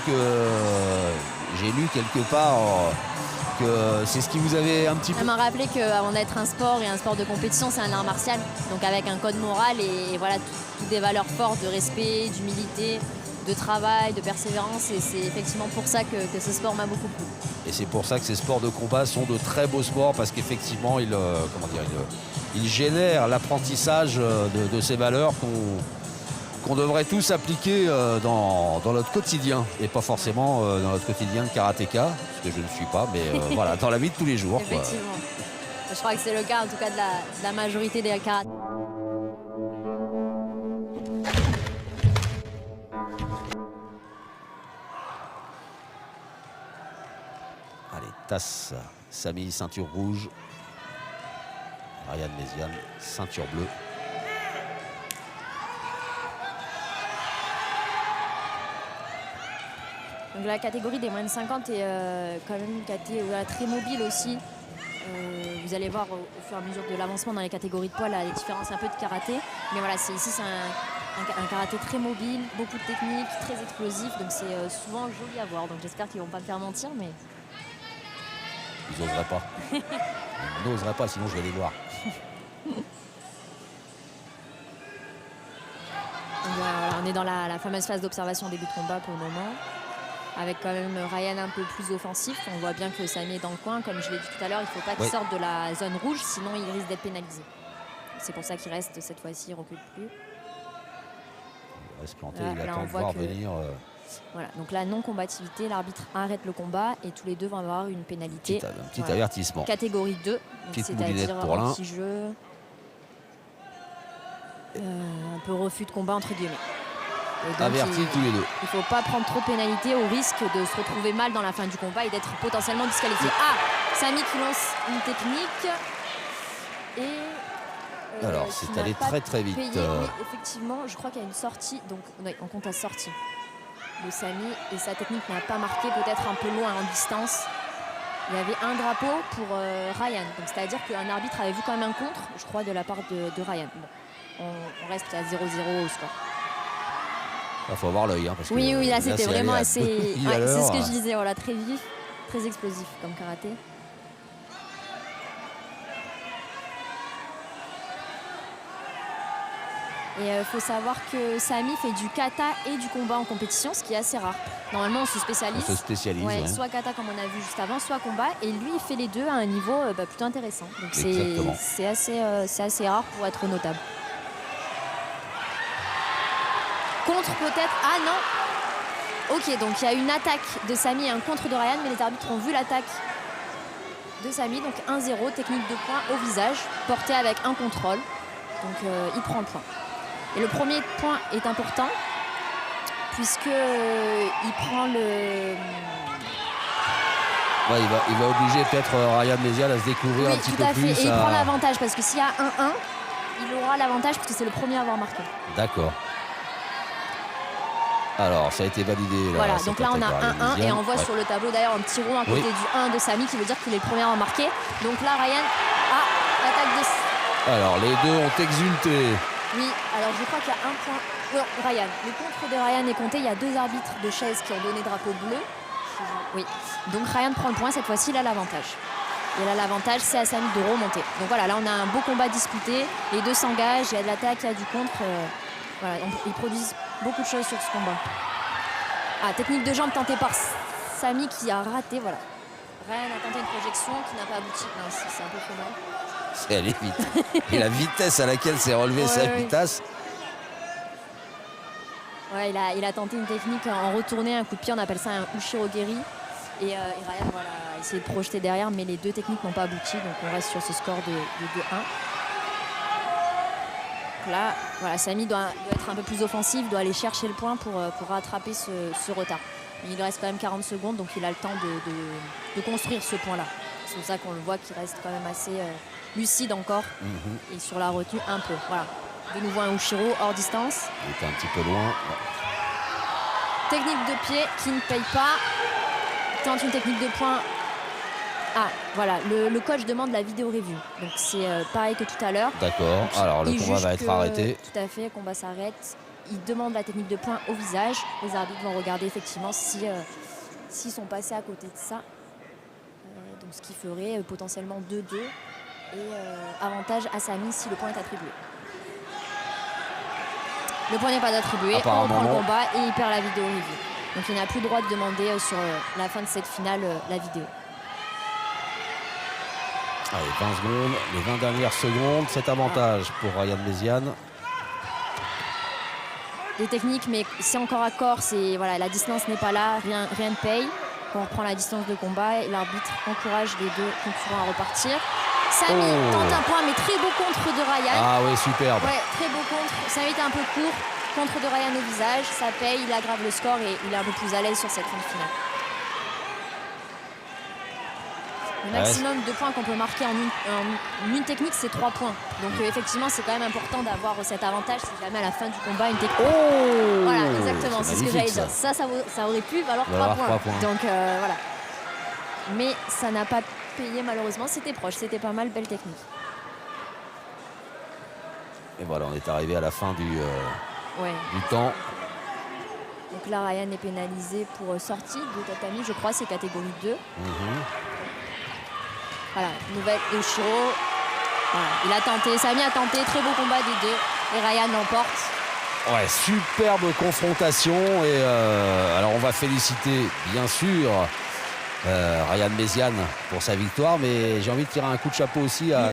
j'ai lu quelque part que c'est ce qui vous avait un petit peu... Elle m'a rappelé qu'avant d'être un sport et un sport de compétition, c'est un art martial. Donc avec un code moral et voilà, toutes des valeurs fortes de respect, d'humilité, de travail, de persévérance. Et c'est effectivement pour ça que ce sport m'a beaucoup plu. Et c'est pour ça que ces sports de combat sont de très beaux sports, parce qu'effectivement, ils génèrent l'apprentissage de ces valeurs qu'on devrait tous appliquer dans notre quotidien, et pas forcément dans notre quotidien de karatéka, ce que je ne suis pas, mais voilà, dans la vie de tous les jours. Effectivement. Je crois que c'est le cas en tout cas de la majorité des karatés. Allez, tasse, Samy, ceinture rouge. Ryan Méziane, ceinture bleue. Donc la catégorie des moins de 50 est quand même une catégorie très mobile aussi. Vous allez voir au fur et à mesure de l'avancement dans les catégories de poids la différence un peu de karaté. Mais voilà, ici c'est un karaté très mobile, beaucoup de techniques, très explosif. Donc c'est souvent joli à voir. Donc j'espère qu'ils ne vont pas me faire mentir. Mais... Ils n'oseraient pas. Ils n'oseraient pas, sinon je vais les voir. Voilà, on est dans la fameuse phase d'observation début de combat pour le moment. Avec quand même Ryan un peu plus offensif. On voit bien que Samy est dans le coin. Comme je l'ai dit tout à l'heure, il ne faut pas qu'il sorte de la zone rouge, sinon il risque d'être pénalisé. C'est pour ça qu'il reste cette fois-ci, il ne recule plus. Il va se planter, il attend de voir venir. Voilà, donc la non-combativité, l'arbitre arrête le combat et tous les deux vont avoir une pénalité. Un petit avertissement. Catégorie 2, c'est-à-dire un petit jeu, un peu refus de combat entre guillemets. Avertis tous les deux. Il ne faut pas prendre trop de pénalité au risque de se retrouver mal dans la fin du combat et d'être potentiellement disqualifié. Samy qui lance une technique et... alors, c'est allé très très vite. Payé, mais effectivement, je crois qu'il y a une sortie, donc on compte la sortie de Samy et sa technique n'a pas marqué, peut-être un peu loin en distance. Il y avait un drapeau pour Ryan, c'est-à-dire qu'un arbitre avait vu quand même un contre, je crois, de la part de Ryan. Bon, on reste à 0-0 au score. Il faut avoir l'œil. Oui, là c'était vraiment assez... c'est ce que je disais, voilà, très vif, très explosif comme karaté. Et il faut savoir que Samy fait du kata et du combat en compétition, ce qui est assez rare. Normalement, on se spécialise. Soit kata comme on a vu juste avant, soit combat. Et lui, il fait les deux à un niveau plutôt intéressant. Donc c'est assez rare pour être notable. Contre peut-être... Ah non. Ok, donc il y a une attaque de Samy et un contre de Ryan, mais les arbitres ont vu l'attaque de Samy. Donc 1-0, technique de poing au visage, porté avec un contrôle. Donc il prend le point. Et le premier point est important puisque il prend le... Ouais, il va obliger peut-être Ryan Méziane à se découvrir un petit peu plus. Et il prend l'avantage parce que s'il y a 1-1, il aura l'avantage parce que c'est le premier à avoir marqué. D'accord. Alors, ça a été validé. Là, voilà, donc là on a 1-1 et on voit sur le tableau d'ailleurs un petit rond à côté du 1 de Samy qui veut dire qu'il est le premier à avoir marqué. Donc là, Ryan a l'attaque de... Alors, les deux ont exulté. Oui, alors je crois qu'il y a un point. Non, Ryan. Le contre de Ryan est compté. Il y a deux arbitres de chaise qui ont donné drapeau bleu. Oui. Donc Ryan prend le point. Cette fois-ci, il a l'avantage. Et là, l'avantage, c'est à Samy de remonter. Donc voilà, là, on a un beau combat disputé. Les deux s'engagent. Il y a de l'attaque, il y a du contre. Voilà, ils produisent beaucoup de choses sur ce combat. Technique de jambe tentée par Samy qui a raté. Voilà. Ryan a tenté une projection qui n'a pas abouti. Non, c'est un peu trop mal. C'est allé vite. Et la vitesse à laquelle s'est relevée sa vitesse. Ouais, il a tenté une technique en retourné, un coup de pied, on appelle ça un ushirogeri. Et Ryan a essayé de projeter derrière, mais les deux techniques n'ont pas abouti, donc on reste sur ce score de 2-1. Là, voilà, Samy doit être un peu plus offensif, doit aller chercher le point pour rattraper ce retard. Mais il reste quand même 40 secondes, donc il a le temps de construire ce point-là. C'est pour ça qu'on le voit qu'il reste quand même assez lucide encore. Et sur la retenue, un peu. Voilà. De nouveau un Ushiro hors distance. Il était un petit peu loin. Technique de pied qui ne paye pas. Tente une technique de poing. Voilà, le coach demande la vidéo review. Donc c'est pareil que tout à l'heure. D'accord. Alors le combat va être arrêté. Tout à fait, le combat s'arrête. il demande la technique de poing au visage. Les arbitres vont regarder effectivement s'ils sont passés à côté de ça. Donc ce qui ferait potentiellement 2-2 et avantage à Samy si le point est attribué. Le point n'est pas attribué, on reprend le combat et il perd la vidéo review. Donc il n'a plus le droit de demander sur la fin de cette finale la vidéo. Allez, 20 secondes, les 20 dernières secondes, cet avantage pour Ryan Méziane. Des techniques, mais c'est encore à corps, voilà, la distance n'est pas là, rien ne paye. On reprend la distance de combat et l'arbitre encourage les deux concurrents à repartir. Samy tente un point, mais très beau contre de Ryan. Ah oui, superbe. Ouais, très beau contre. Samy était un peu court. Contre de Ryan au visage, ça paye, il aggrave le score et il est un peu plus à l'aise sur cette fin de finale. Le maximum de points qu'on peut marquer en une technique, c'est 3 points. Donc effectivement, c'est quand même important d'avoir cet avantage si jamais à la fin du combat, une technique. Voilà, exactement, c'est ce que j'allais dire. Ça aurait pu valoir 3 points. Donc voilà. Mais ça n'a pas payé malheureusement, c'était proche, c'était pas mal, belle technique. Et voilà, on est arrivé à la fin du temps. Donc là, Ryan est pénalisé pour sortie de tatami, je crois, c'est catégorie 2. Voilà, nouvelle de Shiro. Voilà, il a tenté, Samy a tenté, très beau combat des deux. Et Ryan l'emporte. Ouais, superbe confrontation. Et alors on va féliciter bien sûr Ryan Méziane pour sa victoire, mais j'ai envie de tirer un coup de chapeau aussi à